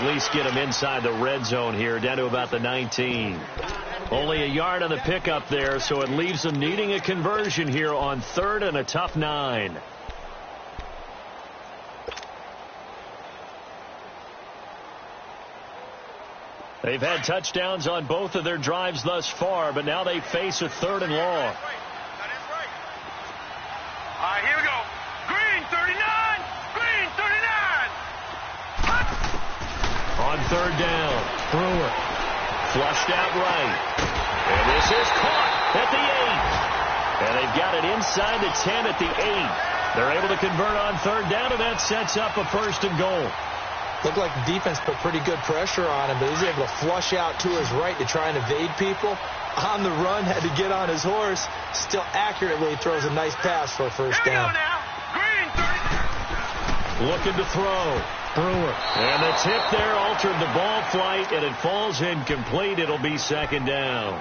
at least get them inside the red zone here, down to about the 19. Only a yard on the pickup there, so it leaves them needing a conversion here on 3rd and a tough 9. They've had touchdowns on both of their drives thus far, but now they face a 3rd and long. All right, here we go. Green, 39. Green, 39. On 3rd down, Brewer flushed out right. And this is caught at the 8. And they've got it inside the 10 at the 8. They're able to convert on 3rd down, and that sets up a 1st and goal. Looked like the defense put pretty good pressure on him, but he's able to flush out to his right to try and evade people. On the run, had to get on his horse. Still accurately throws a nice pass for a 1st down. Looking to throw. Brewer. And the tip there altered the ball flight, and it falls incomplete. It'll be 2nd down.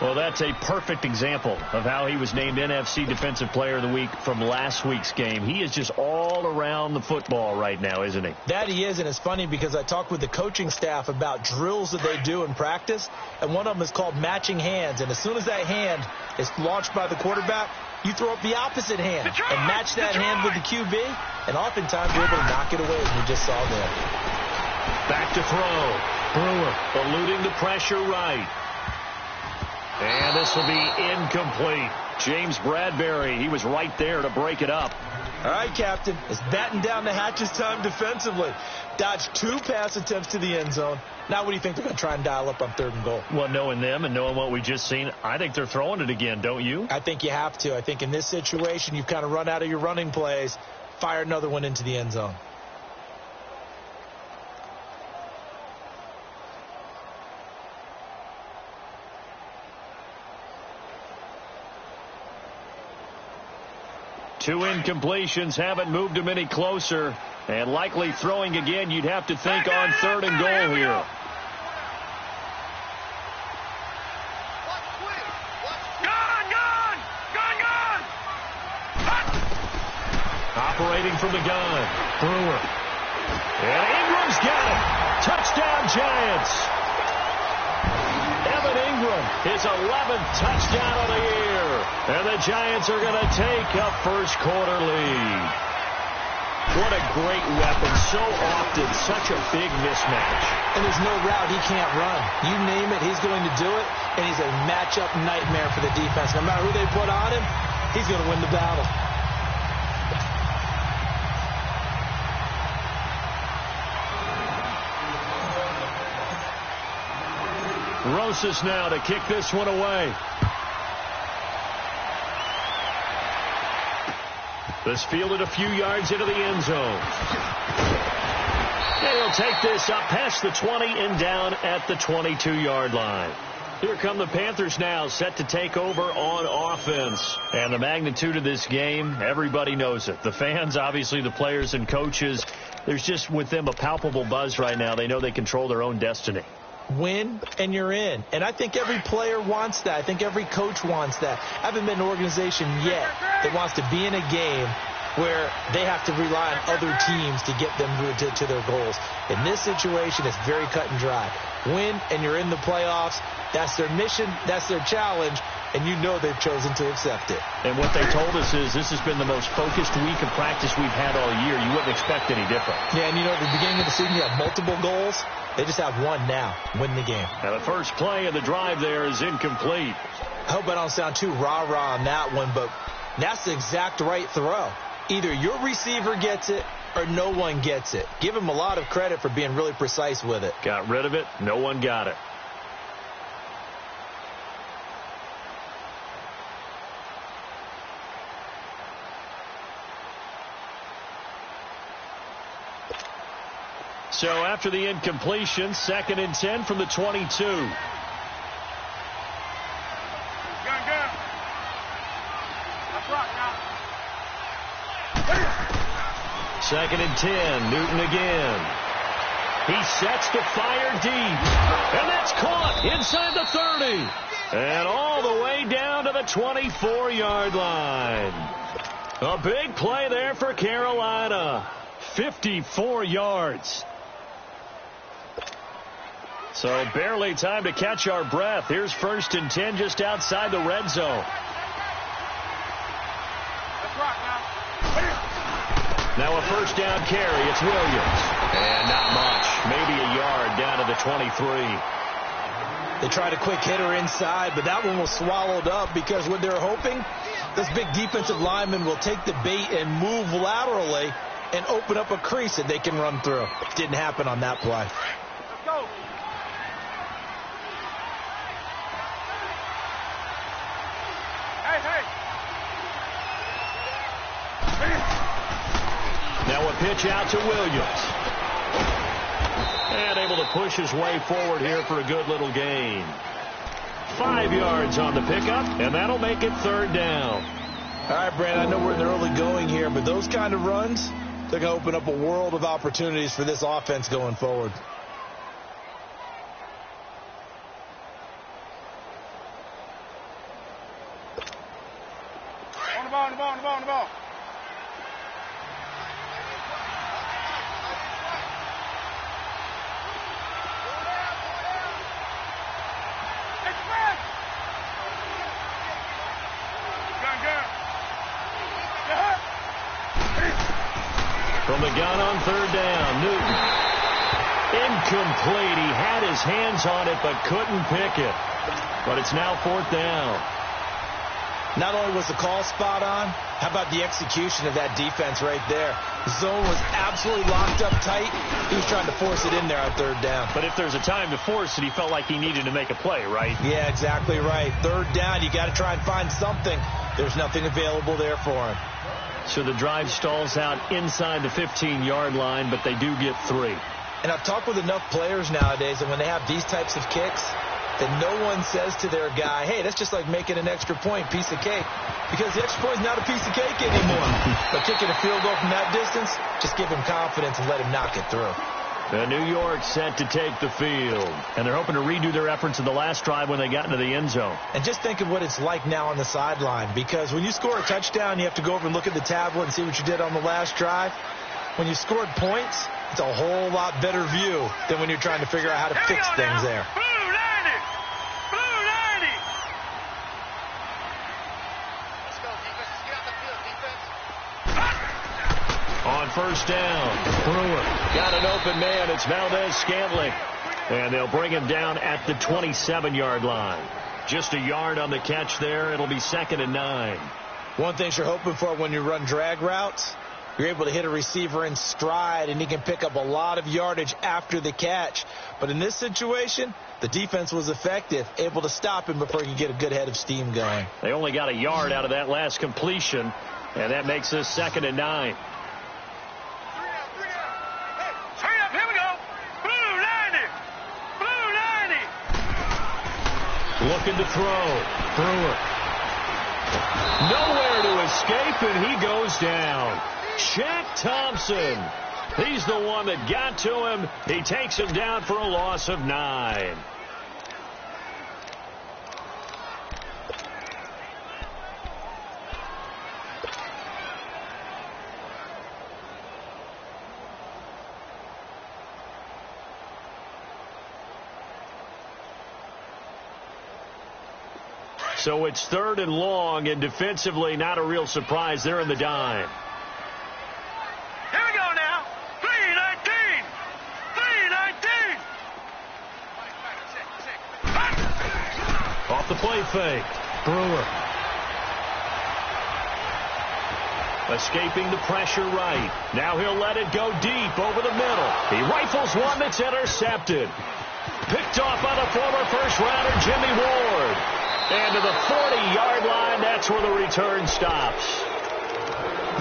Well, that's a perfect example of how he was named NFC Defensive Player of the Week from last week's game. He is just all around the football right now, isn't he? That he is, and it's funny because I talked with the coaching staff about drills that they do in practice, and one of them is called matching hands. And as soon as that hand is launched by the quarterback, you throw up the opposite hand and match that hand with the QB, and oftentimes you're able to knock it away, as we just saw there. Back to throw. Brewer eluding the pressure right. And this will be incomplete. James Bradbury, he was right there to break it up. All right, Captain. It's batten down the hatches time defensively. Dodged 2 pass attempts to the end zone. Now what do you think they're going to try and dial up on 3rd and goal? Well, knowing them and knowing what we just seen, I think they're throwing it again, don't you? I think you have to. I think in this situation, you've kind of run out of your running plays. Fire another one into the end zone. Two incompletions haven't moved him any closer. And likely throwing again, you'd have to think on 3rd and goal here. Operating from the gun, Brewer. And Ingram's got it. Touchdown, Giants. Evan Ingram, his 11th touchdown of the year. And the Giants are going to take a 1st quarter lead. What a great weapon. So often, such a big mismatch. And there's no route he can't run. You name it, he's going to do it. And he's a matchup nightmare for the defense. No matter who they put on him, he's going to win the battle. Rosas now to kick this one away. This fielded a few yards into the end zone. And he'll take this up past the 20 and down at the 22-yard line. Here come the Panthers now, set to take over on offense. And the magnitude of this game, everybody knows it. The fans, obviously the players and coaches, there's just with them a palpable buzz right now. They know they control their own destiny. Win, and you're in. And I think every player wants that. I think every coach wants that. I haven't been an organization yet that wants to be in a game where they have to rely on other teams to get them to their goals. In this situation, it's very cut and dry. Win, and you're in the playoffs. That's their mission. That's their challenge. And you know they've chosen to accept it. And what they told us is this has been the most focused week of practice we've had all year. You wouldn't expect any different. Yeah, and you know, at the beginning of the season, you have multiple goals. They just have one now. Win the game. Now, the first play of the drive there is incomplete. I hope I don't sound too rah-rah on that one, but that's the exact right throw. Either your receiver gets it or no one gets it. Give him a lot of credit for being really precise with it. Got rid of it. No one got it. So after the incompletion, 2nd and 10 from the 22. Gun. 2nd and 10, Newton again. He sets to fire deep. And that's caught inside the 30. And all the way down to the 24-yard line. A big play there for Carolina. 54 yards. So barely time to catch our breath. Here's 1st and 10 just outside the red zone. Let's rock now. Now a 1st down carry. It's Williams. And not much. Maybe a yard down to the 23. They tried a quick hitter inside, but that one was swallowed up because what they're hoping, this big defensive lineman will take the bait and move laterally and open up a crease that they can run through. Didn't happen on that play. Let's go. Hey. Now a pitch out to Williams. And able to push his way forward here for a good little gain. 5 yards on the pickup, and that'll make it 3rd down. All right, Brandon, I know we're in the early going here, but those kind of runs, they're going to open up a world of opportunities for this offense going forward. On the ball. From the gun on 3rd down, Newton. Incomplete. He had his hands on it but couldn't pick it. But it's now 4th down. Not only was the call spot on, how about the execution of that defense right there? The zone was absolutely locked up tight. He was trying to force it in there on 3rd down. But if there's a time to force it, he felt like he needed to make a play, right? Yeah, exactly right. 3rd down, you got to try and find something. There's nothing available there for him. So the drive stalls out inside the 15-yard line, but they do get 3. And I've talked with enough players nowadays that when they have these types of kicks, that no one says to their guy, hey, that's just like making an extra point, piece of cake. Because the extra point is not a piece of cake anymore. But kicking a field goal from that distance, just give him confidence and let him knock it through. New York set to take the field. And they're hoping to redo their efforts in the last drive when they got into the end zone. And just think of what it's like now on the sideline. Because when you score a touchdown, you have to go over and look at the tablet and see what you did on the last drive. When you scored points, it's a whole lot better view than when you're trying to figure out how to fix things there. On 1st down, Brewer got an open man. It's Valdez-Scantling. And they'll bring him down at the 27-yard line. Just a yard on the catch there. It'll be 2nd and 9. One thing you're hoping for when you run drag routes, you're able to hit a receiver in stride, and he can pick up a lot of yardage after the catch. But in this situation, the defense was effective, able to stop him before he could get a good head of steam going. They only got a yard out of that last completion, and that makes this 2nd and 9. Looking to throw. Brewer. Nowhere to escape, and he goes down. Shaq Thompson. He's the one that got to him. He takes him down for a loss of 9. So it's 3rd and long, and defensively not a real surprise. They're in the dime. Here we go now. 3-19. 3-19. Off the play fake. Brewer. Escaping the pressure right. Now he'll let it go deep over the middle. He rifles one that's intercepted. Picked off by the former first-rounder Jimmy Ward. And to the 40-yard line, that's where the return stops.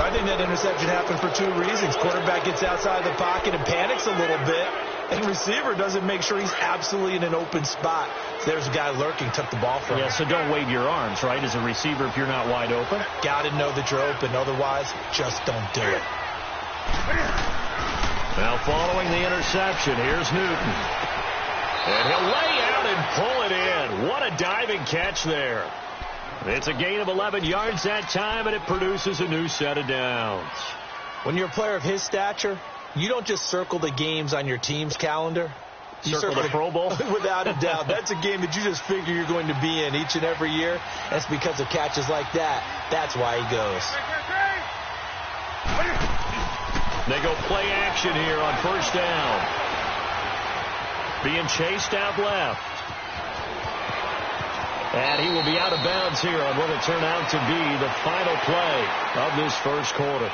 I think that interception happened for 2 reasons. Quarterback gets outside the pocket and panics a little bit. And receiver doesn't make sure he's absolutely in an open spot. There's a guy lurking, took the ball from him. Yeah, so don't wave your arms, right, as a receiver if you're not wide open. Got to know that you're open. Otherwise, just don't do it. Now following the interception, here's Newton. And he'll lay out and pull it in. What a diving catch there. It's a gain of 11 yards that time, and it produces a new set of downs. When you're a player of his stature, you don't just circle the games on your team's calendar. Circle the Pro Bowl? Without a doubt. That's a game that you just figure you're going to be in each and every year. And it's because of catches like that. That's why he goes. They go play action here on first down. Being chased out left. And he will be out of bounds here on what will turn out to be the final play of this first quarter.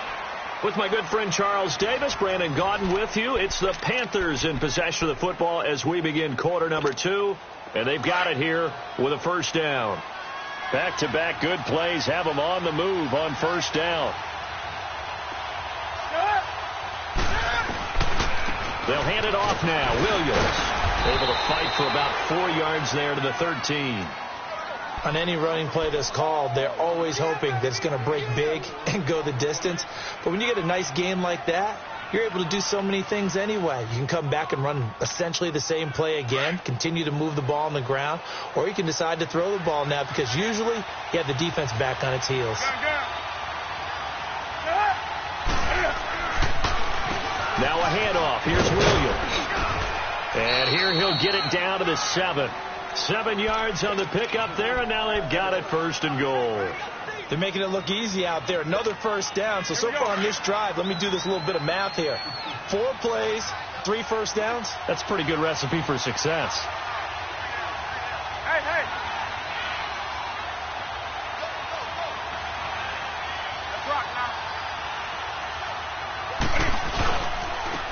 With my good friend Charles Davis, Brandon Gaudin with you. It's the Panthers in possession of the football as we begin quarter number 2. And they've got it here with a first down. Back-to-back good plays have them on the move on first down. They'll hand it off now. Williams able to fight for about 4 yards there to the 13. On any running play that's called, they're always hoping that it's going to break big and go the distance. But when you get a nice game like that, you're able to do so many things anyway. You can come back and run essentially the same play again, continue to move the ball on the ground, or you can decide to throw the ball now because usually you have the defense back on its heels. Now a handoff. Here's Williams. And here he'll get it down to the 7. 7 yards on the pickup there, and now they've got it first and goal. They're making it look easy out there. Another first down. So far on this drive, let me do this little bit of math here. 4 plays, 3 first downs. That's a pretty good recipe for success. Hey, hey. Let's rock now.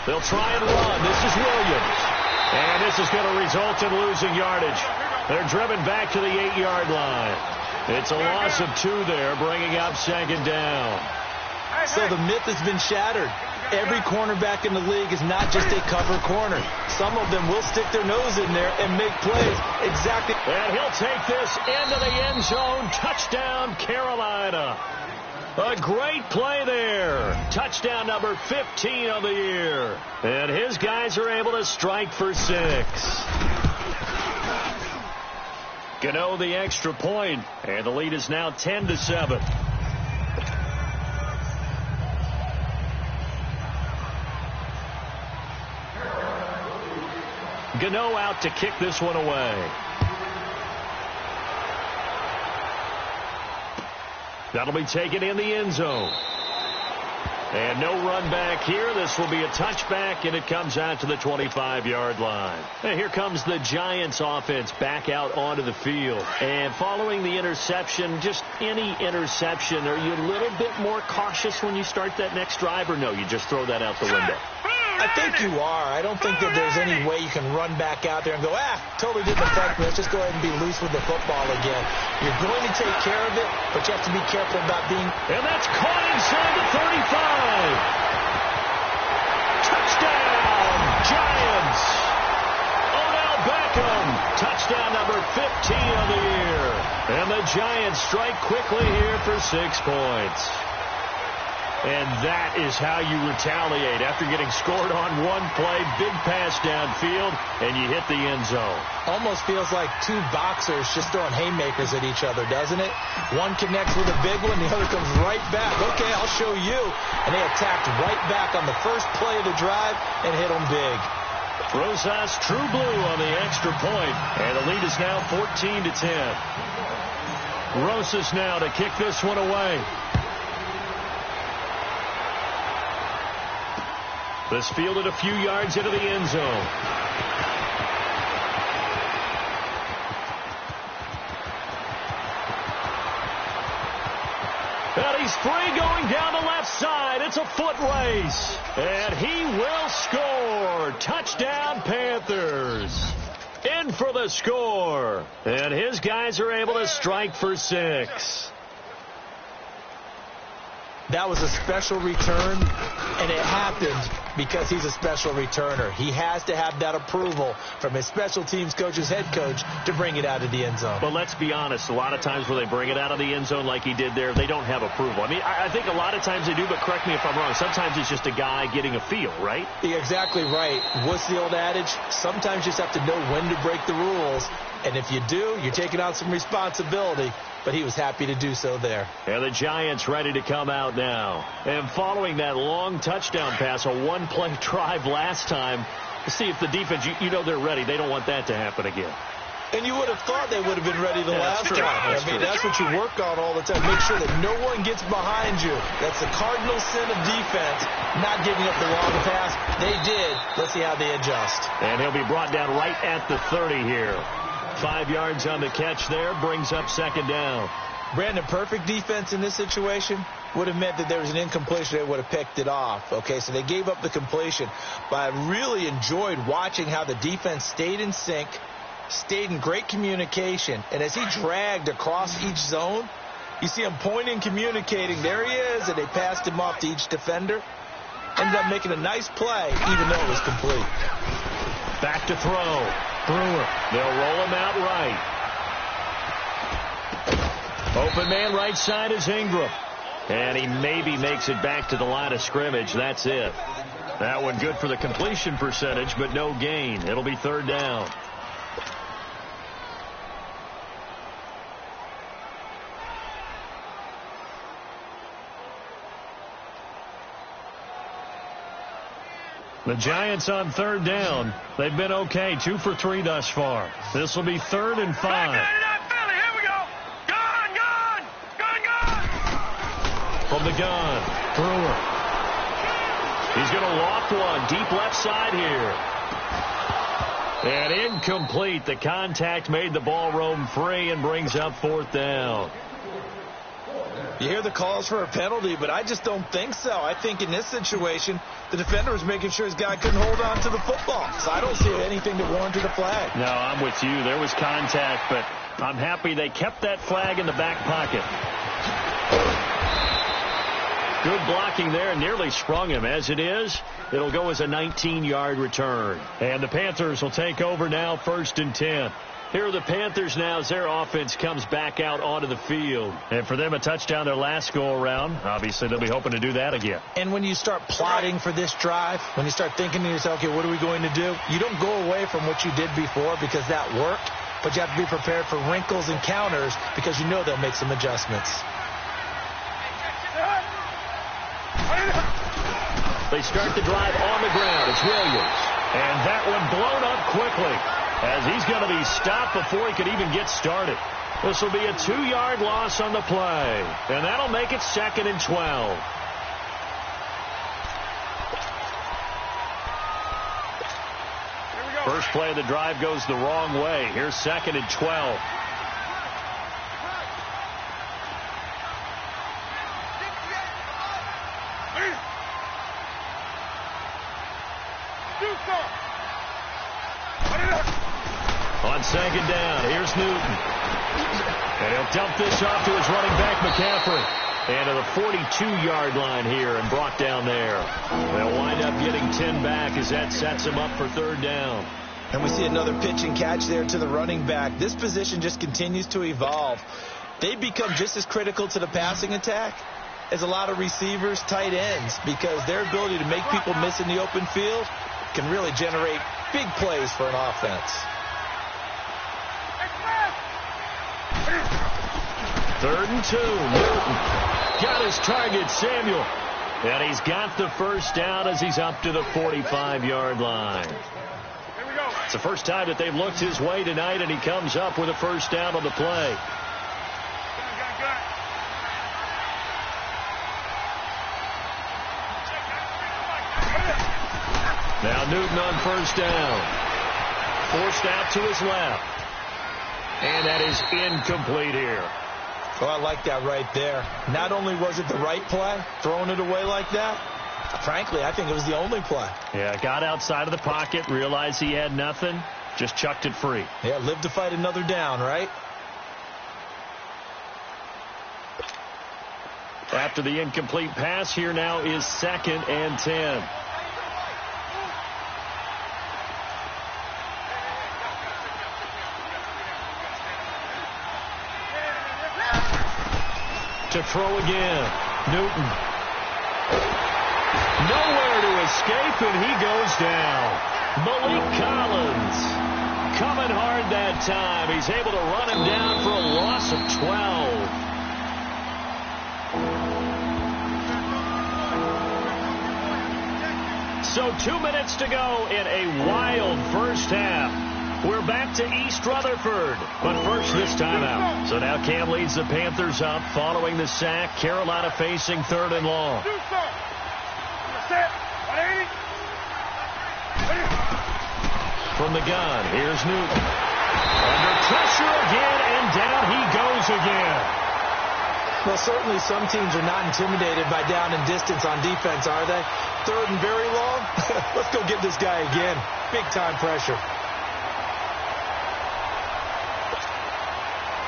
They'll try and run. This is Williams. And this is going to result in losing yardage. They're driven back to the 8-yard line. It's a loss of 2 there, bringing up second down. So the myth has been shattered. Every cornerback in the league is not just a cover corner. Some of them will stick their nose in there and make plays exactly. And he'll take this into the end zone. Touchdown, Carolina. A great play there. Touchdown number 15 of the year. And his guys are able to strike for 6. Gano the extra point, and the lead is now 10-7. Gano out to kick this one away. That'll be taken in the end zone. And no run back here. This will be a touchback, and it comes out to the 25-yard line. And here comes the Giants offense back out onto the field. And following the interception, just any interception, are you a little bit more cautious when you start that next drive, or no, you just throw that out the window? I think you are. I don't think that there's any way you can run back out there and go, totally didn't affect me. Let's just go ahead and be loose with the football again. You're going to take care of it, but you have to be careful about being. And that's caught inside the 35. Touchdown, Giants. Odell Beckham, touchdown number 15 of the year. And the Giants strike quickly here for 6 points. And that is how you retaliate after getting scored on one play, big pass downfield, and you hit the end zone. Almost feels like 2 boxers just throwing haymakers at each other, doesn't it? One connects with a big one, the other comes right back. Okay, I'll show you. And they attacked right back on the first play of the drive and hit them big. Rosas true blue on the extra point, and the lead is now 14-10. Rosas now to kick this one away. This fielded a few yards into the end zone. And he's free going down the left side. It's a foot race. And he will score. Touchdown, Panthers. In for the score. And his guys are able to strike for 6. That was a special return, and it happened because he's a special returner. He has to have that approval from his special teams coach's head coach to bring it out of the end zone. But let's be honest, a lot of times when they bring it out of the end zone like he did there, they don't have approval. I mean, I think a lot of times they do, but correct me if I'm wrong. Sometimes it's just a guy getting a feel, right? You're exactly right. What's the old adage? Sometimes you just have to know when to break the rules. And if you do, you're taking on some responsibility. But he was happy to do so there. And the Giants ready to come out now. And following that long touchdown pass, a one-play drive last time, See if the defense, you know they're ready. They don't want that to happen again. And you would have thought they would have been ready the last true. time. That's what you work on all the time. Make sure that no one gets behind you. That's the cardinal sin of defense, not giving up the long pass. They did. Let's see how they adjust. And he'll be brought down right at the 30 here. 5 yards on the catch there, brings up second down. Brandon, perfect defense in this situation would have meant that there was an incompletion. They would have picked it off. Okay, so they gave up the completion. But I really enjoyed watching how the defense stayed in sync, stayed in great communication, and as he dragged across each zone, you see him pointing, communicating. There he is, and they passed him off to each defender. Ended up making a nice play, even though it was complete. Back to throw. Brewer. They'll roll him out right. Open man right side is Ingram. And he maybe makes it back to the line of scrimmage. That's it. That one good for the completion percentage, but no gain. It'll be third down. The Giants on third down. They've been okay, 2 for 3 thus far. This will be 3rd and 5. From the gun, Brewer. He's going to loft one deep left side here. And incomplete. The contact made the ball roam free and brings up 4th down. You hear the calls for a penalty, but I just don't think so. I think in this situation, the defender was making sure his guy couldn't hold on to the football. So I don't see anything that warranted a flag. No, I'm with you. There was contact, but I'm happy they kept that flag in the back pocket. Good blocking there, nearly sprung him. As it is, it'll go as a 19-yard return. And the Panthers will take over now, 1st and 10. Here are the Panthers now as their offense comes back out onto the field. And for them, a touchdown their last go-around. Obviously, they'll be hoping to do that again. And when you start plotting for this drive, when you start thinking to yourself, okay, what are we going to do? You don't go away from what you did before because that worked, but you have to be prepared for wrinkles and counters because you know they'll make some adjustments. They start the drive on the ground. It's Williams. And that one blown up quickly as he's going to be stopped before he could even get started. This will be a 2-yard loss on the play. And that'll make it 2nd and 12. First play of the drive goes the wrong way. Here's 2nd and 12. On 2nd down, here's Newton. And he'll dump this off to his running back, McCaffrey. And to the 42-yard line here and brought down there. They'll wind up getting 10 back as that sets him up for 3rd down. And we see another pitch and catch there to the running back. This position just continues to evolve. They become just as critical to the passing attack as a lot of receivers, tight ends, because their ability to make people miss in the open field can really generate big plays for an offense. 3rd and 2. Newton got his target, Samuel. And he's got the first down as he's up to the 45-yard line. It's the first time that they've looked his way tonight, and he comes up with a first down on the play. Now Newton on first down. Forced out to his left. And that is incomplete here. Oh, I like that right there. Not only was it the right play, throwing it away like that, frankly, I think it was the only play. Yeah, got outside of the pocket, realized he had nothing, just chucked it free. Yeah, live to fight another down, right? After the incomplete pass, here now is 2nd and 10. To throw again. Newton. Nowhere to escape, and he goes down. Malik Collins coming hard that time. He's able to run him down for a loss of 12. So 2 minutes to go in a wide We're back to East Rutherford, but first this time out. So now Cam leads the Panthers up following the sack. Carolina facing 3rd and long. From the gun, here's Newton. Under pressure again, and down he goes again. Well, certainly some teams are not intimidated by down and distance on defense, are they? 3rd and very long? Let's go get this guy again. Big-time pressure.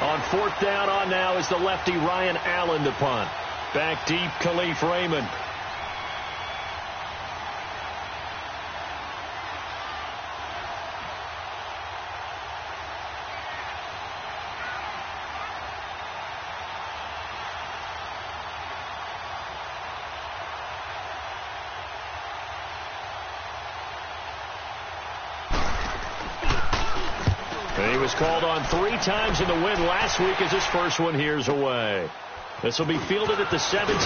On 4th down on now is the lefty Ryan Allen to punt. Back deep, Khalif Raymond. He was called on 3 times in the win last week as his first one here's away. This will be fielded at the 17. A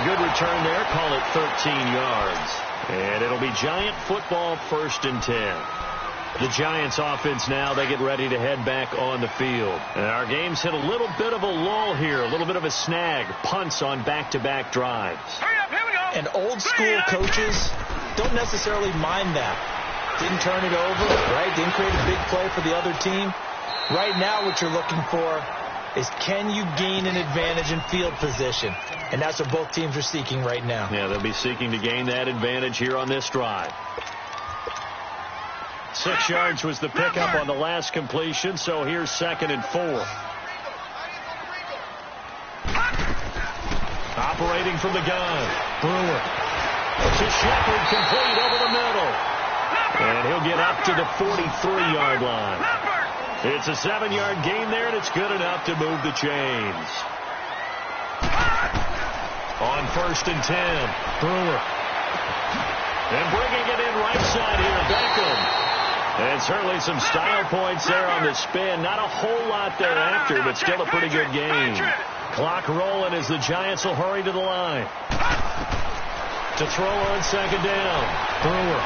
good return there. Call it 13 yards. And it'll be Giant football 1st and 10. The Giants offense now, they get ready to head back on the field. And our game's hit a little bit of a lull here, a little bit of a snag. Punts on back-to-back drives. Hurry up, here we go. And old school coaches don't necessarily mind that. Didn't turn it over, right? Didn't create a big play for the other team. Right now what you're looking for is can you gain an advantage in field position? And that's what both teams are seeking right now. Yeah, they'll be seeking to gain that advantage here on this drive. 6 yards was the pickup on the last completion, so here's 2nd and 4. Operating from the gun, Brewer. To Shepard, complete over the middle. And he'll get up to the 43-yard line. It's a 7-yard gain there, and it's good enough to move the chains. On 1st and 10, Brewer. And bringing it in right side here, Beckham. And certainly some style points there on the spin. Not a whole lot thereafter, but still a pretty good game. Clock rolling as the Giants will hurry to the line. To throw on 2nd down, Brewer.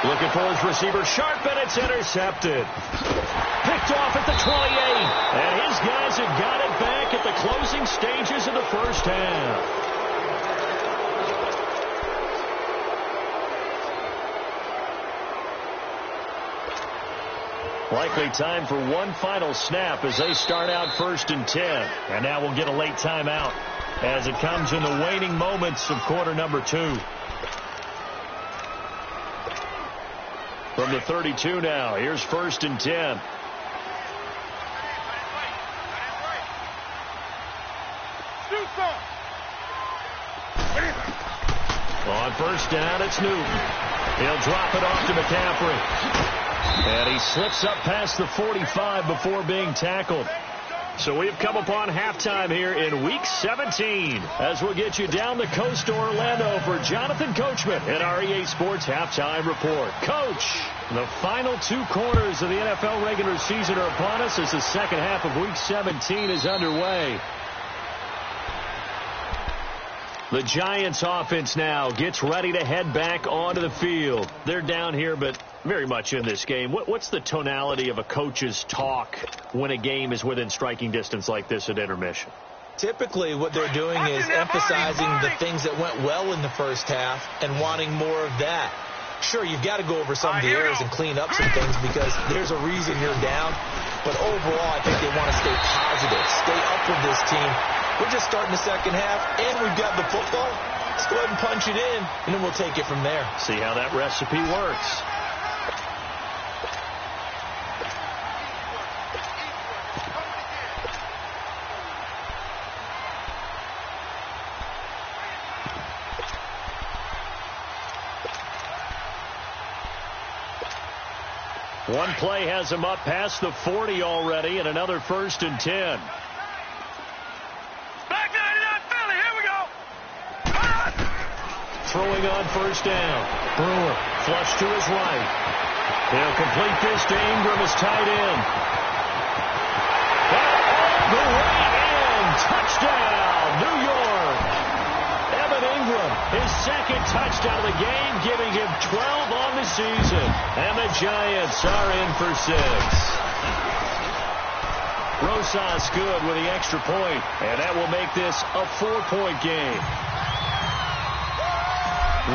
Looking for his receiver, sharp, and it's intercepted. Picked off at the 28. And his guys have got it back at the closing stages of the first half. Likely time for one final snap as they start out 1st and 10. And now we'll get a late timeout as it comes in the waning moments of quarter number 2. From the 32 now, here's 1st and 10. On 1st down, it's Newton. He'll drop it off to McCaffrey. And he slips up past the 45 before being tackled. So we've come upon halftime here in Week 17 as we'll get you down the coast to Orlando for Jonathan Coachman in our EA Sports Halftime Report. Coach, the final 2 quarters of the NFL regular season are upon us as the second half of Week 17 is underway. The Giants offense now gets ready to head back onto the field. They're down here, but very much in this game. What's the tonality of a coach's talk when a game is within striking distance like this at intermission? Typically, what they're doing is emphasizing the things that went well in the first half and wanting more of that. Sure, you've got to go over some of the errors and clean up some things because there's a reason you're down. But overall, I think they want to stay positive, stay up with this team. We're just starting the second half, and we've got the football. Let's go ahead and punch it in, and then we'll take it from there. See how that recipe works. One play has him up past the 40 already, and another 1st and 10. Throwing on 1st down. Brewer flush to his right. He'll complete this to Ingram as tight end. The way in. Touchdown, New York. Evan Ingram, his second touchdown of the game, giving him 12 on the season. And the Giants are in for 6. Rosas good with the extra point, and that will make this a 4-point game.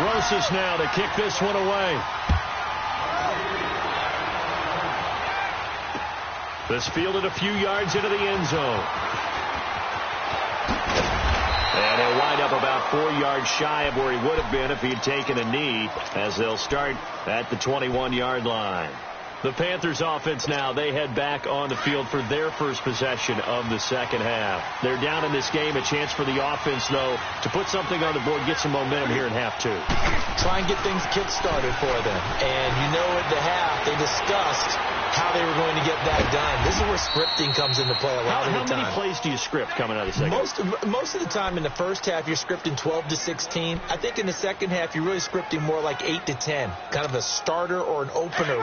Rosas now to kick this one away. This fielded a few yards into the end zone. And he'll wind up about 4 yards shy of where he would have been if he had taken a knee, as they'll start at the 21-yard line. The Panthers offense now, they head back on the field for their first possession of the second half. They're down in this game, a chance for the offense, though, to put something on the board, get some momentum here in half 2. Try and get things kick-started for them. And you know at the half, they discussed how they were going to get that done. This is where scripting comes into play a lot of the time. How many plays do you script coming out of the second half? Most of the time in the first half, you're scripting 12 to 16. I think in the second half, you're really scripting more like 8 to 10. Kind of a starter or an opener,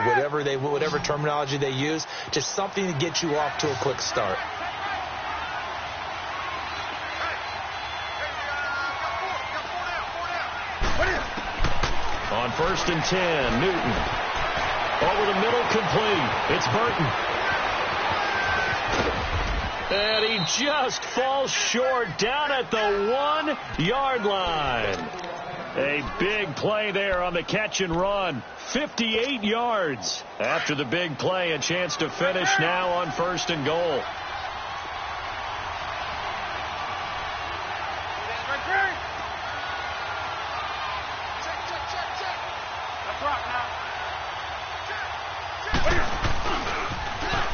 whatever terminology they use. Just something to get you off to a quick start. On 1st and 10, Newton. Over the middle, complete. It's Burton. And he just falls short down at the 1-yard line. A big play there on the catch and run. 58 yards. After the big play, a chance to finish now on 1st and goal.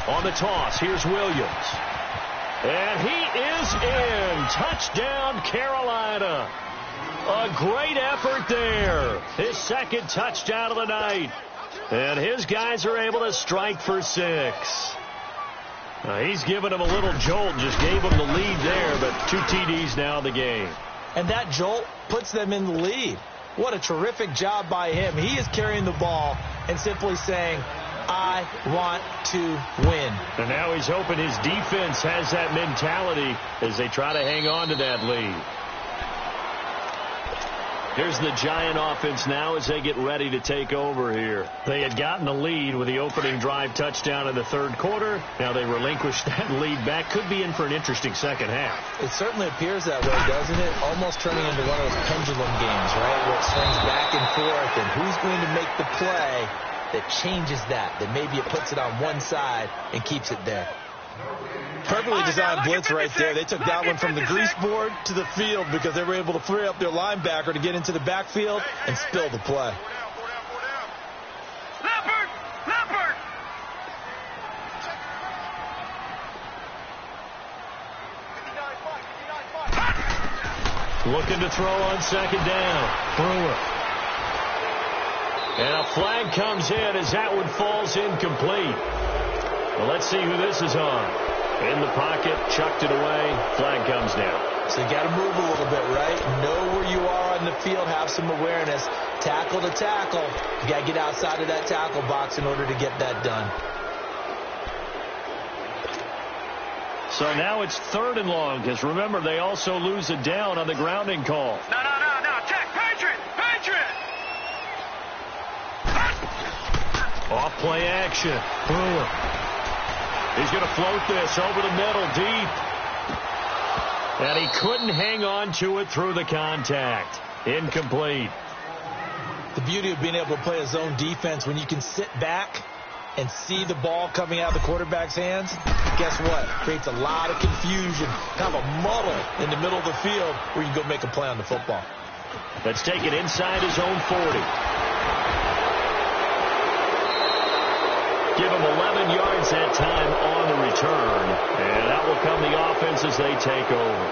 On the toss, here's Williams. And he is in. Touchdown, Carolina. A great effort there. His second touchdown of the night. And his guys are able to strike for 6. He's given him a little jolt, just gave him the lead there, but 2 TDs now in the game. And that jolt puts them in the lead. What a terrific job by him. He is carrying the ball and simply saying, I want to win. And now he's hoping his defense has that mentality as they try to hang on to that lead. Here's the Giant offense now as they get ready to take over here. They had gotten the lead with the opening drive touchdown in the third quarter. Now they relinquished that lead back. Could be in for an interesting second half. It certainly appears that way, doesn't it? Almost turning into one of those pendulum games, right? Where it swings back and forth, and who's going to make the play that changes that maybe it puts it on one side and keeps it there. Perfectly designed blitz right there. They took that one from the grease board to the field because they were able to free up their linebacker to get into the backfield and spill the play. Leopard! Looking to throw on second down. Brewer. And a flag comes in as that one falls incomplete. Well, let's see who this is on. In the pocket, chucked it away. Flag comes down. So you got to move a little bit, right? Know where you are on the field. Have some awareness. Tackle to tackle. You got to get outside of that tackle box in order to get that done. So now it's 3rd and long because, remember, they also lose a down on the grounding call. No. Check. Patriot. Off play action. Brewer. He's going to float this over the middle deep. And he couldn't hang on to it through the contact. Incomplete. The beauty of being able to play a zone defense when you can sit back and see the ball coming out of the quarterback's hands, guess what? Creates a lot of confusion, kind of a muddle in the middle of the field where you can go make a play on the football. Let's take it inside his own 40. Give him 11 yards that time on the return. And out will come the offense as they take over.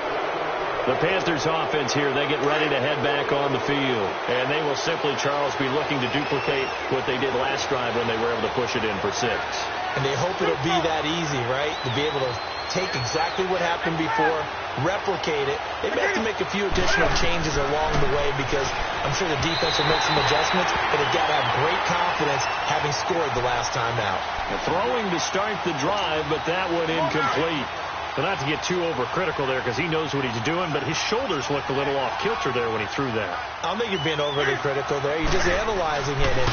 The Panthers offense here, they get ready to head back on the field. And they will simply, Charles, be looking to duplicate what they did last drive when they were able to push it in for 6. And they hope it'll be that easy, right? To be able to take exactly what happened before, replicate it. They may have to make a few additional changes along the way because I'm sure the defense will make some adjustments, but they've got to have great confidence having scored the last time out. Throwing to start the drive, but that one incomplete. But not to get too overcritical there because he knows what he's doing, but his shoulders looked a little off kilter there when he threw that. I don't think you're being overly critical there. You're just analyzing it. And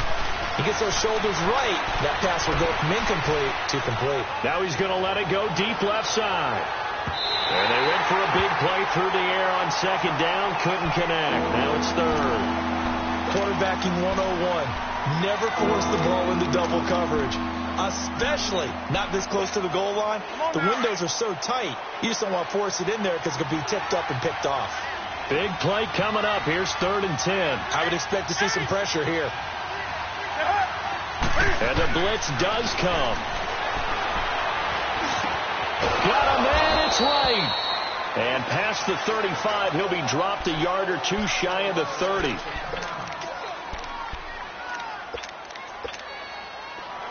He gets those shoulders right. That pass will go from incomplete to complete. Now he's going to let it go deep left side. And they went for a big play through the air on second down. Couldn't connect. Now it's third. Quarterbacking 101. Never force the ball into double coverage, especially not this close to the goal line. The windows are so tight, you just don't want to force it in there because it could be tipped up and picked off. Big play coming up. Here's 3rd and 10. I would expect to see some pressure here. And the blitz does come. Got a man, it's right. And past the 35, he'll be dropped a yard or two shy of the 30.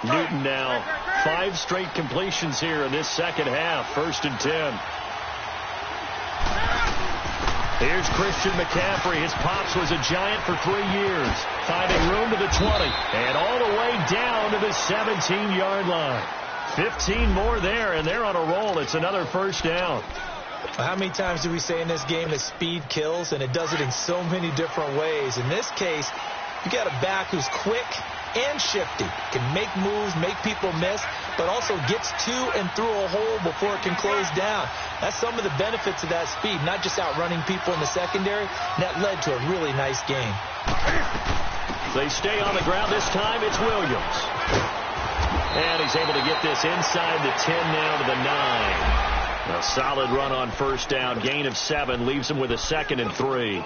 Newton now 5 straight completions here in this second half. 1st and 10. Here's Christian McCaffrey. His pops was a Giant for 3 years. Finding room to the 20. And all the way down to the 17-yard line. 15 more there, and they're on a roll. It's another 1st down. How many times do we say in this game that speed kills, and it does it in so many different ways? In this case, you got a back who's quick and shifty, can make moves, make people miss, but also gets to and through a hole before it can close down. That's some of the benefits of that speed, not just outrunning people in the secondary. That led to a really nice game. They stay on the ground this time. It's Williams. And he's able to get this inside the 10 now to the 9. A solid run on 1st down. Gain of 7 leaves him with a 2nd and 3.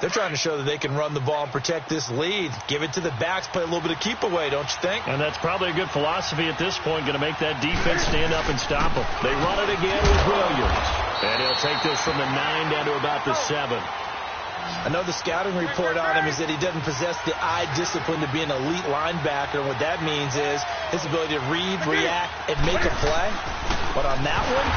They're trying to show that they can run the ball and protect this lead. Give it to the backs, play a little bit of keep away, don't you think? And that's probably a good philosophy at this point, going to make that defense stand up and stop them. They run it again with Williams. And he'll take this from the 9 down to about the 7. I know the scouting report on him is that he doesn't possess the eye discipline to be an elite linebacker. And what that means is his ability to read, react, and make a play. But on that one,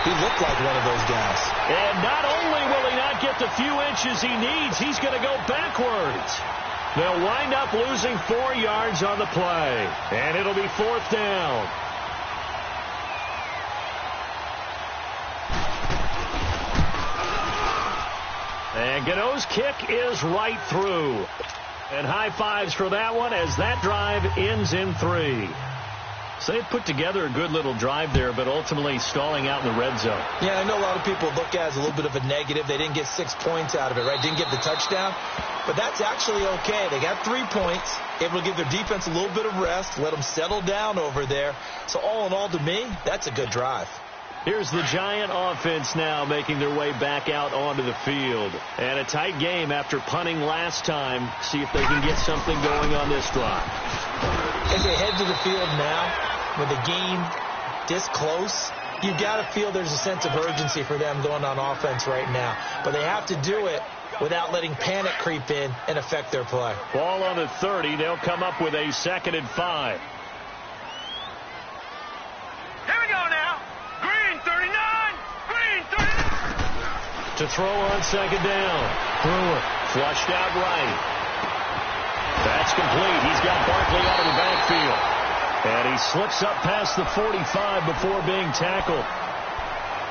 he looked like one of those guys. And not only will he not get the few inches he needs, he's going to go backwards. They'll wind up losing 4 yards on the play. And it'll be 4th down. And Gano's kick is right through. And high fives for that one as that drive ends in 3. So they put together a good little drive there, but ultimately stalling out in the red zone. Yeah, I know a lot of people look at it as a little bit of a negative. They didn't get 6 points out of it, right? Didn't get the touchdown. But that's actually okay. They got 3 points, able to give their defense a little bit of rest, let them settle down over there. So all in all, to me, that's a good drive. Here's the Giant offense now making their way back out onto the field. And a tight game after punting last time. See if they can get something going on this drive. As they head to the field now, with the game this close, you got to feel there's a sense of urgency for them going on offense right now. But they have to do it without letting panic creep in and affect their play. Ball on the 30. They'll come up with a 2nd and 5. Here we go now. Green 39. Green 39. To throw on 2nd down. Brewer flushed out right. That's complete. He's got Barkley out of the backfield. And he slips up past the 45 before being tackled.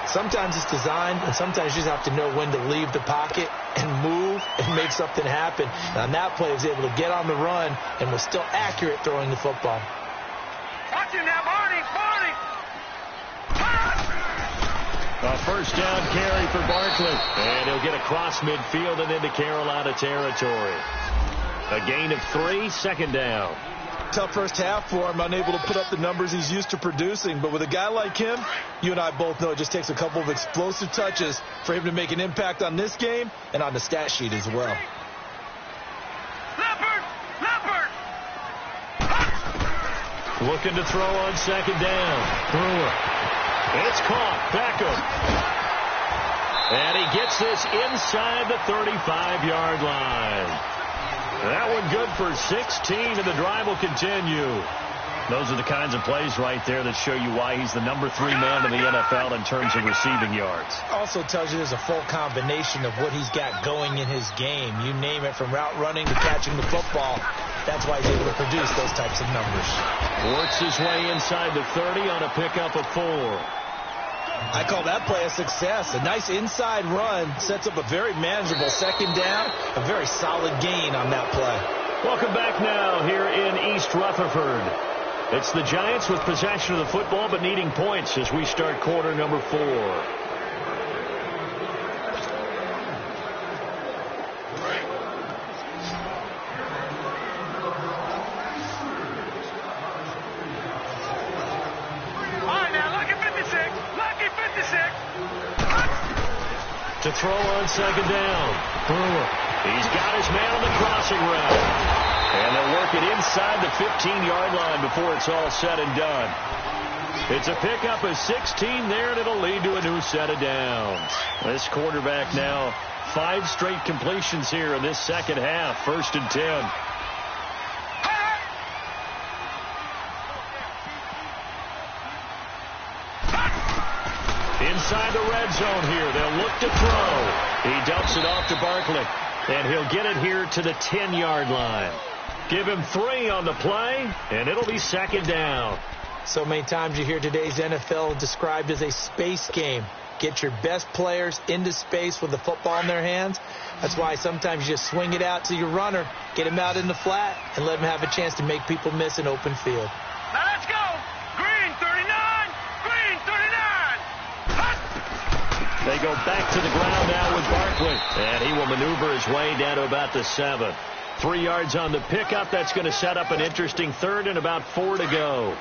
Sometimes it's designed, and sometimes you just have to know when to leave the pocket and move and make something happen. And on that play, he was able to get on the run and was still accurate throwing the football. Watch him now, Barney. Barney. A 1st down carry for Barkley. And he'll get across midfield and into Carolina territory. A gain of 3, 2nd down. Tough first half for him, unable to put up the numbers he's used to producing. But with a guy like him, you and I both know it just takes a couple of explosive touches for him to make an impact on this game and on the stat sheet as well. Leopard. Leopard. Looking to throw on 2nd down. Brewer. It's caught. Beckham. And he gets this inside the 35-yard line. That one good for 16, and the drive will continue. Those are the kinds of plays right there that show you why he's the number 3 man in the NFL in terms of receiving yards. Also tells you there's a full combination of what he's got going in his game. You name it, from route running to catching the football. That's why he's able to produce those types of numbers. Works his way inside the 30 on a pickup of 4. I call that play a success. A nice inside run sets up a very manageable 2nd down. A very solid gain on that play. Welcome back now here in East Rutherford. It's the Giants with possession of the football but needing points as we start quarter number 4. To throw on second down. Brewer. He's got his man on the crossing route. And they'll work it inside the 15-yard line before it's all said and done. It's a pickup of 16 there, and it'll lead to a new set of downs. This quarterback now 5 straight completions here in this second half. 1st and 10. Inside the red zone here. They'll look to throw. He dumps it off to Barkley. And he'll get it here to the 10-yard line. Give him 3 on the play, and it'll be 2nd down. So many times you hear today's NFL described as a space game. Get your best players into space with the football in their hands. That's why sometimes you just swing it out to your runner, get him out in the flat, and let him have a chance to make people miss an open field. Now let's go. Green 39. Green 39. They go back to the ground now with Barkley. And he will maneuver his way down to about the 7. 3 yards on the pickup. That's going to set up an interesting 3rd and about 4 to go.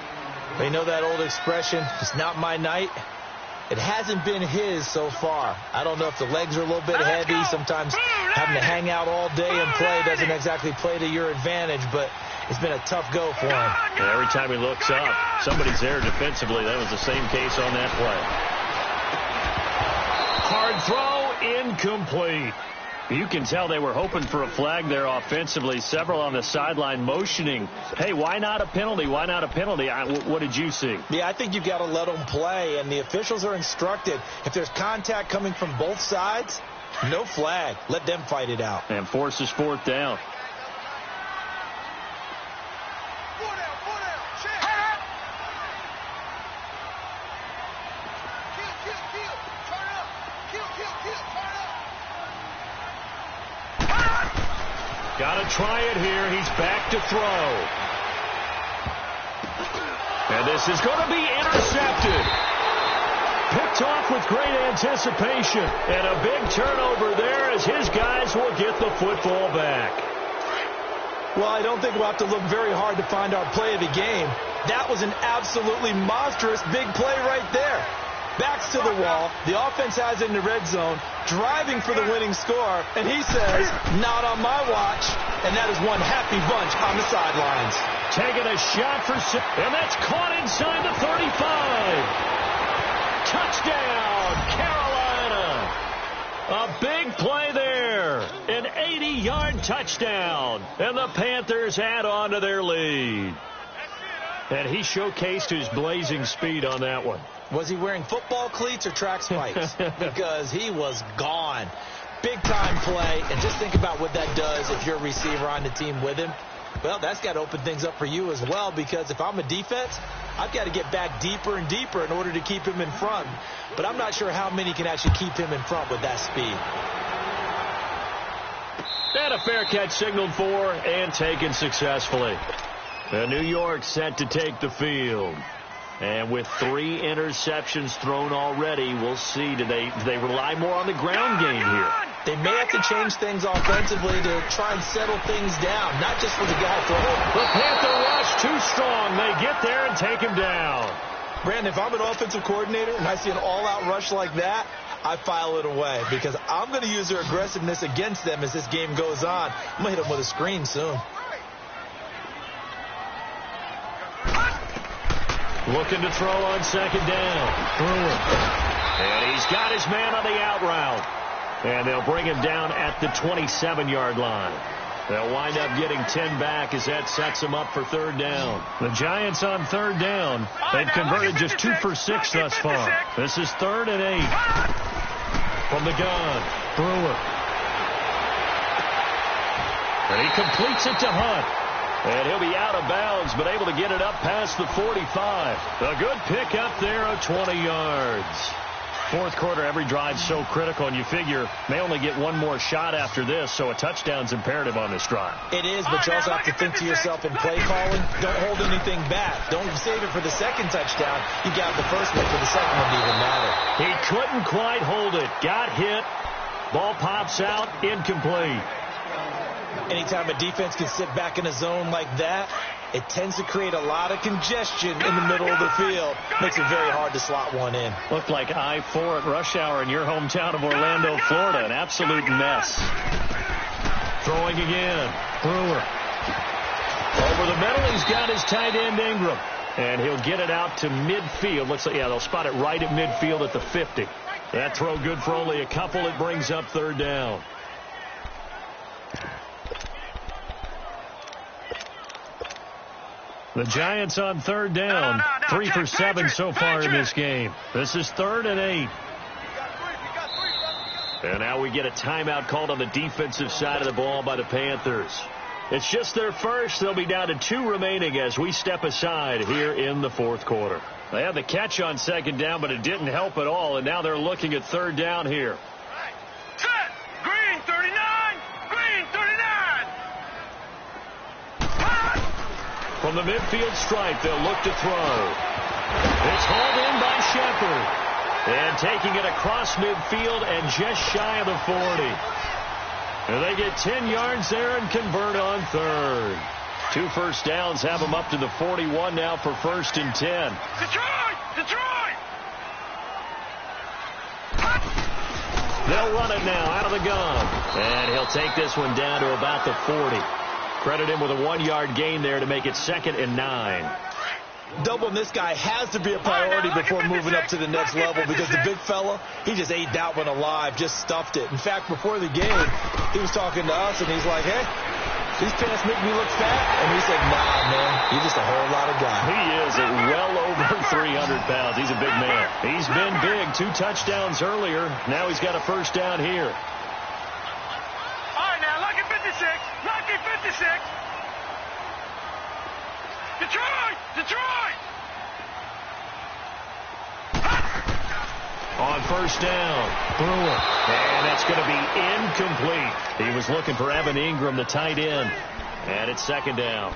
They know that old expression, it's not my night. It hasn't been his so far. I don't know if the legs are a little bit heavy. Sometimes having to hang out all day and play doesn't exactly play to your advantage, but it's been a tough go for him. And every time he looks up, somebody's there defensively. That was the same case on that play. Hard throw, incomplete. You can tell they were hoping for a flag there offensively. Several on the sideline motioning, hey, why not a penalty? Why not a penalty? What did you see? Yeah, I think you've got to let them play, and the officials are instructed. If there's contact coming from both sides, no flag. Let them fight it out. And forces 4th down. Got to try it here. He's back to throw. And this is going to be intercepted. Picked off with great anticipation. And a big turnover there as his guys will get the football back. Well, I don't think we'll have to look very hard to find our play of the game. That was an absolutely monstrous big play right there. Backs to the wall. The offense has it in the red zone, driving for the winning score, and he says, not on my watch, and that is one happy bunch on the sidelines. Taking a shot for 6, and that's caught inside the 35. Touchdown, Carolina. A big play there. An 80-yard touchdown, and the Panthers add on to their lead. And he showcased his blazing speed on that one. Was he wearing football cleats or track spikes? Because he was gone. Big-time play, and just think about what that does if you're a receiver on the team with him. Well, that's got to open things up for you as well, because if I'm a defense, I've got to get back deeper and deeper in order to keep him in front. But I'm not sure how many can actually keep him in front with that speed. And a fair catch signaled for and taken successfully. The New York set to take the field. And with 3 interceptions thrown already, we'll see. Do they rely more on the ground game here? They may have to change things offensively to try and settle things down, not just for the guy throwing. The Panther rush too strong. They get there and take him down. Brandon, if I'm an offensive coordinator and I see an all-out rush like that, I file it away because I'm going to use their aggressiveness against them as this game goes on. I'm going to hit them with a screen soon. Looking to throw on second down. And he's got his man on the out route. And they'll bring him down at the 27-yard line. They'll wind up getting 10 back as that sets them up for 3rd down. The Giants on 3rd down. They've converted just 2 for 6 thus far. This is 3rd and 8. From the gun, Brewer. And he completes it to Hunt. And he'll be out of bounds, but able to get it up past the 45. A good pickup there of 20 yards. Fourth quarter, every drive's so critical, and you figure they only get one more shot after this, so a touchdown's imperative on this drive. It is, but you also have to think to yourself in play calling, don't hold anything back. Don't save it for the second touchdown. You got the first one for the second one to even matter. He couldn't quite hold it. Got hit. Ball pops out. Incomplete. Anytime a defense can sit back in a zone like that, it tends to create a lot of congestion in the middle of the field. Makes it very hard to slot one in. Looked like I-4 at rush hour in your hometown of Orlando, Florida. An absolute mess. Throwing again. Brewer. Over the middle, he's got his tight end Ingram. And he'll get it out to midfield. Looks like, yeah, they'll spot it right at midfield at the 50. That throw good for only a couple. It brings up third down. The Giants on third down. 3 for 7 so far in this game. This is 3rd and 8. And now we get a timeout called on the defensive side of the ball by the Panthers. It's just their first. They'll be down to 2 remaining as we step aside here in the fourth quarter. They had the catch on second down, but it didn't help at all, and now they're looking at third down here. Set. Green 39. Green 39. From the midfield stripe, they'll look to throw. It's hauled in by Shepard. And taking it across midfield and just shy of the 40. And they get 10 yards there and convert on third. 2 first downs have them up to the 41 now for 1st and 10. Detroit! Detroit! They'll run it now out of the gun. And he'll take this one down to about the 40. Credit him with a 1-yard gain there to make it 2nd and 9. Doubling this guy has to be a priority before moving up to the next level because the big fella, he just ate that one alive, just stuffed it. In fact, before the game, he was talking to us, and he's like, hey, these pants make me look fat. And we said, nah, man, you're just a whole lot of guy. He is at well over 300 pounds. He's a big man. He's been big. 2 touchdowns earlier. Now he's got a first down here. All right, now, lucky 56. Lucky 56. Detroit! Detroit! On first down, Brewer. And that's going to be incomplete. He was looking for Evan Ingram, the tight end. And it's 2nd down.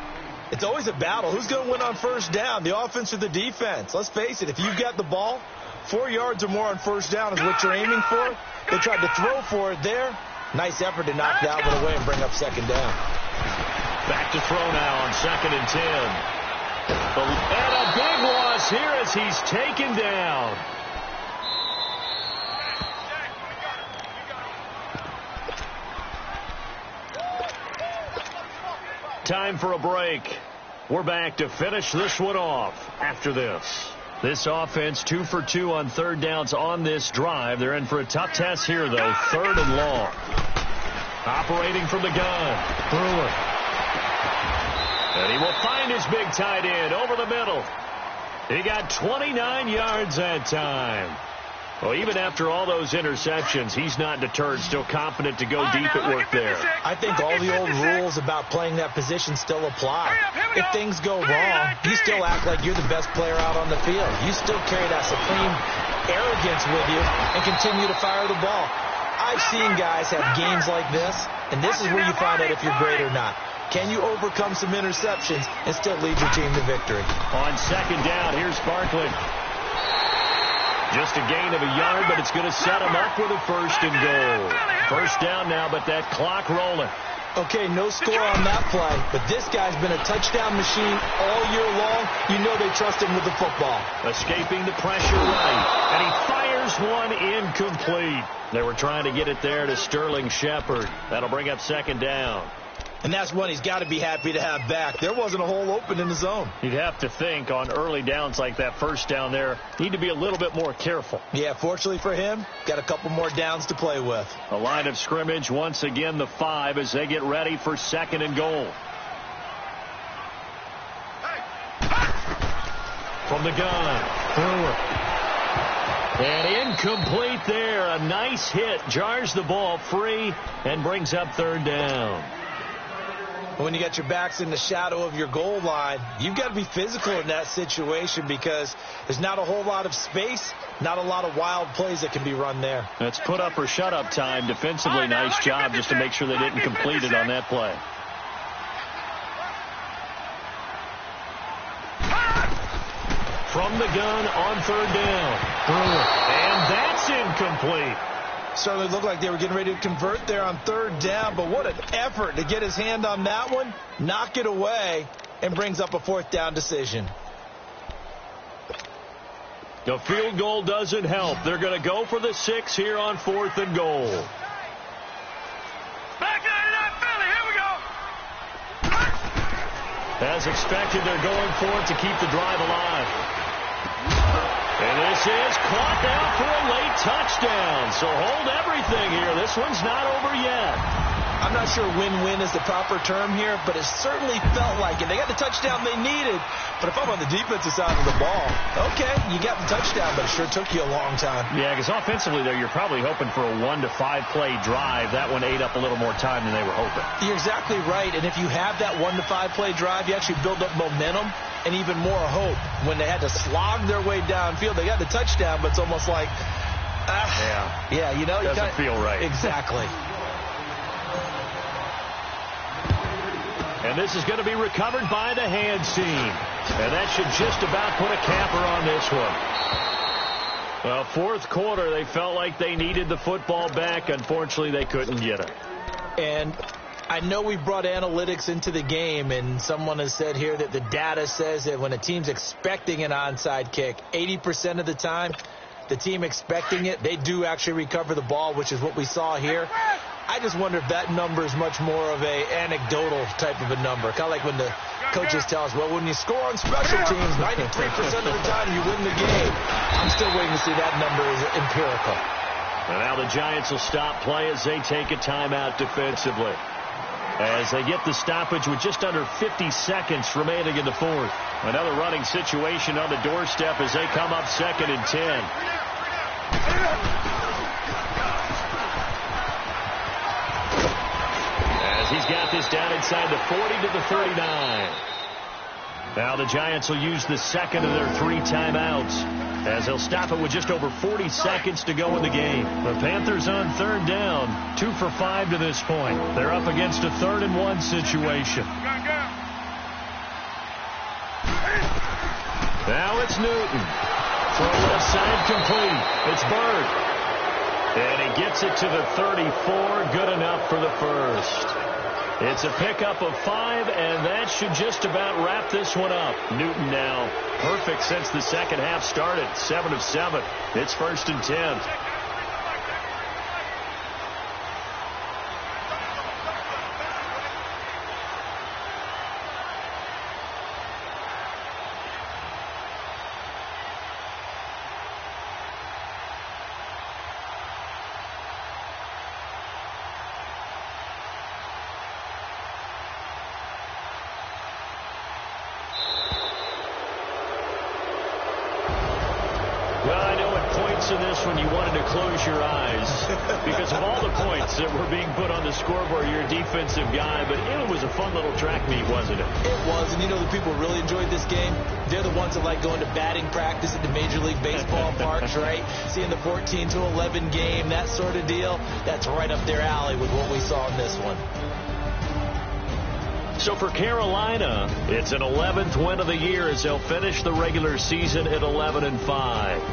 It's always a battle. Who's going to win on first down, the offense or the defense? Let's face it, if you've got the ball, 4 yards or more on first down is what you're aiming for. They tried to throw for it there. Nice effort to knock that one away and bring up 2nd down. Back to throw now on 2nd and 10. And a big loss here as he's taken down. Time for a break. We're back to finish this one off after this. This offense 2 for 2 on third downs on this drive. They're in for a tough test here, though. 3rd and long. Operating from the gun. Brewer. And he will find his big tight end over the middle. He got 29 yards that time. Well, even after all those interceptions, he's not deterred, still confident to go deep at work there. I think all the old rules about playing that position still apply. If things go wrong, you still act like you're the best player out on the field. You still carry that supreme arrogance with you and continue to fire the ball. I've seen guys have games like this, and this is where you find out if you're great or not. Can you overcome some interceptions and still lead your team to victory? On 2nd down, here's Barkley. Just a gain of a yard, but it's going to set him up with a 1st and goal. First down now, but that clock rolling. Okay, no score on that play, but this guy's been a touchdown machine all year long. You know they trust him with the football. Escaping the pressure right, and he fires one incomplete. They were trying to get it there to Sterling Shepard. That'll bring up 2nd down. And that's one he's got to be happy to have back. There wasn't a hole open in the zone. You'd have to think on early downs like that first down there, need to be a little bit more careful. Yeah, fortunately for him, got a couple more downs to play with. A line of scrimmage, once again the 5 as they get ready for 2nd and goal. From the gun, Brewer. And incomplete there. A nice hit. Jars the ball free and brings up 3rd down. When you got your backs in the shadow of your goal line, you've got to be physical in that situation because there's not a whole lot of space, not a lot of wild plays that can be run there. That's put up or shut up time. Defensively, nice job just to make sure they didn't complete it on that play. From the gun on third down. And that's incomplete. Certainly looked like they were getting ready to convert there on third down, but what an effort to get his hand on that one, knock it away, and brings up a fourth down decision. The field goal doesn't help. They're going to go for the 6 here on 4th and goal. Back 99 Philly, here we go. As expected, they're going for it to keep the drive alive. And this is caught now for a late touchdown. So hold everything here. This one's not over yet. I'm not sure win-win is the proper term here, but it certainly felt like it. They got the touchdown they needed, but if I'm on the defensive side of the ball, okay, you got the touchdown, but it sure took you a long time. Yeah, because offensively, though, you're probably hoping for a 1 to 5 play drive. That one ate up a little more time than they were hoping. You're exactly right, and if you have that 1 to 5 play drive, you actually build up momentum and even more hope. When they had to slog their way downfield, they got the touchdown, but it's almost like, yeah, you know, doesn't feel right. Exactly. And this is going to be recovered by the hands team. And that should just about put a capper on this one. Well, fourth quarter, they felt like they needed the football back. Unfortunately, they couldn't get it. And I know we brought analytics into the game, and someone has said here that the data says that when a team's expecting an onside kick, 80% of the time, the team expecting it, they do actually recover the ball, which is what we saw here. I just wonder if that number is much more of a anecdotal type of a number. Kind of like when the coaches tell us, well, when you score on special teams, 93% of the time you win the game. I'm still waiting to see that number is empirical. And now the Giants will stop play as they take a timeout defensively. As they get the stoppage with just under 50 seconds remaining in the fourth. Another running situation on the doorstep as they come up 2nd and 10. He's got this down inside the 40 to the 39. Now the Giants will use the second of their 3 timeouts as they'll stop it with just over 40 seconds to go in the game. The Panthers on third down, 2 for 5 to this point. They're up against a 3rd and 1 situation. Now it's Newton. Throw left side complete. It's Bird. And he gets it to the 34. Good enough for the first. It's a pickup of 5, and that should just about wrap this one up. Newton now perfect since the second half started. 7 of 7. It's 1st and 10. In this one, you wanted to close your eyes because of all the points that were being put on the scoreboard. You're a defensive guy, but it was a fun little track meet, wasn't it? It was, and you know the people who really enjoyed this game? They're the ones that like going to batting practice at the Major League Baseball parks, right? Seeing the 14-11 game, that sort of deal. That's right up their alley with what we saw in this one. So for Carolina, it's an 11th win of the year as they'll finish the regular season at 11-5.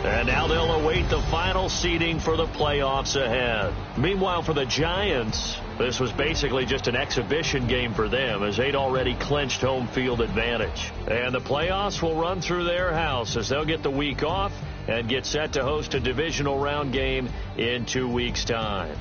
And now they'll await the final seeding for the playoffs ahead. Meanwhile, for the Giants, this was basically just an exhibition game for them as they'd already clinched home field advantage. And the playoffs will run through their house as they'll get the week off and get set to host a divisional round game in 2 weeks' time.